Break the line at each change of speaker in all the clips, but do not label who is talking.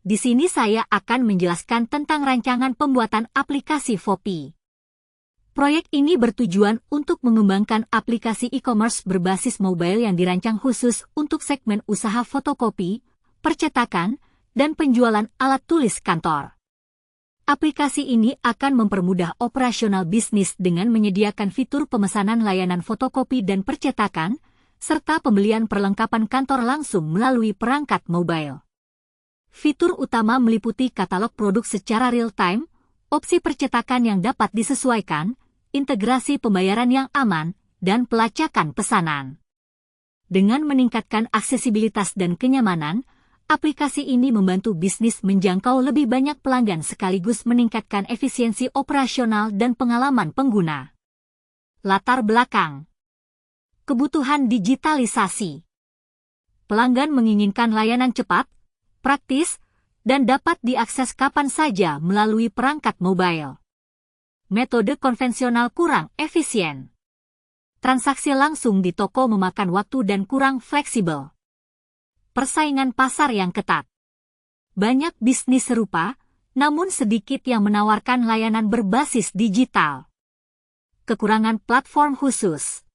Di sini saya akan menjelaskan tentang rancangan pembuatan aplikasi Fopi. Proyek ini bertujuan untuk mengembangkan aplikasi e-commerce berbasis mobile yang dirancang khusus untuk segmen usaha fotokopi, percetakan, dan penjualan alat tulis kantor. Aplikasi ini akan mempermudah operasional bisnis dengan menyediakan fitur pemesanan layanan fotokopi dan percetakan, serta pembelian perlengkapan kantor langsung melalui perangkat mobile. Fitur utama meliputi katalog produk secara real-time, opsi percetakan yang dapat disesuaikan, integrasi pembayaran yang aman, dan pelacakan pesanan. Dengan meningkatkan aksesibilitas dan kenyamanan, aplikasi ini membantu bisnis menjangkau lebih banyak pelanggan sekaligus meningkatkan efisiensi operasional dan pengalaman pengguna. Latar belakang. Kebutuhan digitalisasi. Pelanggan menginginkan layanan cepat, praktis, dan dapat diakses kapan saja melalui perangkat mobile. Metode konvensional kurang efisien. Transaksi langsung di toko memakan waktu dan kurang fleksibel. Persaingan pasar yang ketat. Banyak bisnis serupa, namun sedikit yang menawarkan layanan berbasis digital. Kekurangan platform khusus.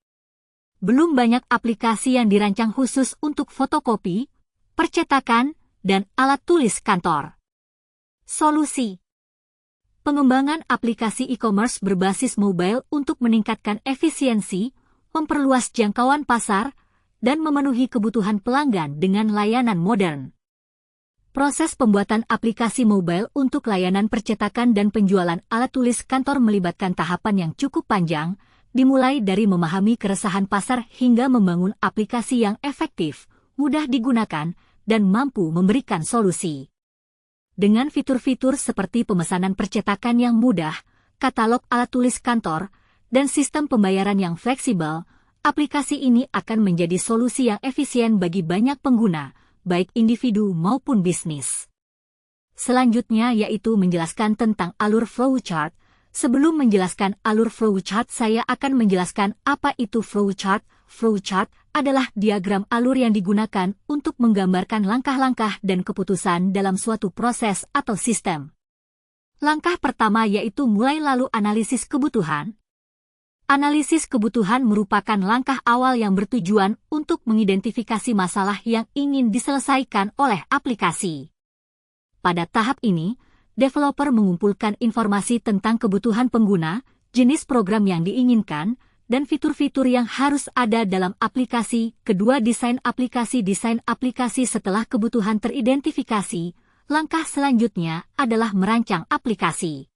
Belum banyak aplikasi yang dirancang khusus untuk fotokopi, percetakan, dan alat tulis kantor. Solusi. Pengembangan aplikasi e-commerce berbasis mobile untuk meningkatkan efisiensi, memperluas jangkauan pasar, dan memenuhi kebutuhan pelanggan dengan layanan modern. Proses pembuatan aplikasi mobile untuk layanan percetakan dan penjualan alat tulis kantor melibatkan tahapan yang cukup panjang, dimulai dari memahami keresahan pasar hingga membangun aplikasi yang efektif, mudah digunakan, dan mampu memberikan solusi. Dengan fitur-fitur seperti pemesanan percetakan yang mudah, katalog alat tulis kantor, dan sistem pembayaran yang fleksibel, aplikasi ini akan menjadi solusi yang efisien bagi banyak pengguna, baik individu maupun bisnis. Selanjutnya yaitu menjelaskan tentang alur flowchart. Sebelum menjelaskan alur flowchart, saya akan menjelaskan apa itu flowchart. Flowchart adalah diagram alur yang digunakan untuk menggambarkan langkah-langkah dan keputusan dalam suatu proses atau sistem. Langkah pertama yaitu mulai lalu analisis kebutuhan. Analisis kebutuhan merupakan langkah awal yang bertujuan untuk mengidentifikasi masalah yang ingin diselesaikan oleh aplikasi. Pada tahap ini, developer mengumpulkan informasi tentang kebutuhan pengguna, jenis program yang diinginkan, dan fitur-fitur yang harus ada dalam aplikasi. Kedua, desain aplikasi. Desain aplikasi setelah kebutuhan teridentifikasi, langkah selanjutnya adalah merancang aplikasi.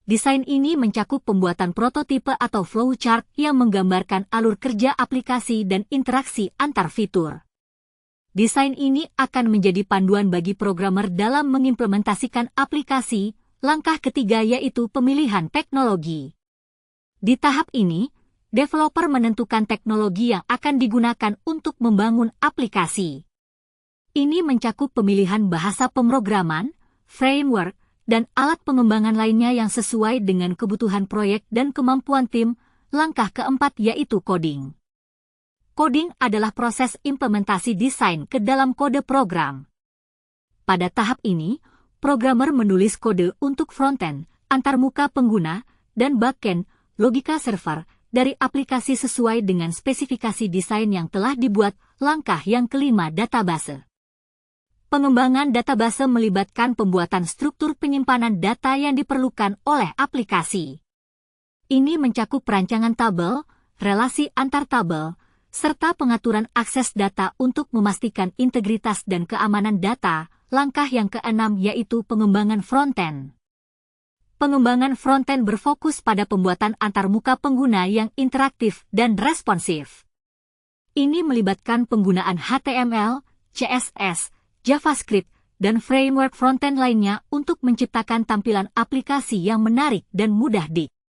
Desain ini mencakup pembuatan prototipe atau flowchart yang menggambarkan alur kerja aplikasi dan interaksi antar fitur. Desain ini akan menjadi panduan bagi programmer dalam mengimplementasikan aplikasi. Langkah ketiga yaitu pemilihan teknologi. Di tahap ini, developer menentukan teknologi yang akan digunakan untuk membangun aplikasi. Ini mencakup pemilihan bahasa pemrograman, framework, dan alat pengembangan lainnya yang sesuai dengan kebutuhan proyek dan kemampuan tim. Langkah keempat yaitu coding. Coding adalah proses implementasi desain ke dalam kode program. Pada tahap ini, programmer menulis kode untuk frontend, antarmuka pengguna, dan backend, logika server, dari aplikasi sesuai dengan spesifikasi desain yang telah dibuat. Langkah yang kelima, database. Pengembangan database melibatkan pembuatan struktur penyimpanan data yang diperlukan oleh aplikasi. Ini mencakup perancangan tabel, relasi antar tabel, serta pengaturan akses data untuk memastikan integritas dan keamanan data. Langkah yang keenam yaitu pengembangan frontend. Pengembangan frontend berfokus pada pembuatan antarmuka pengguna yang interaktif dan responsif. Ini melibatkan penggunaan HTML, CSS, JavaScript, dan framework frontend lainnya untuk menciptakan tampilan aplikasi yang menarik dan mudah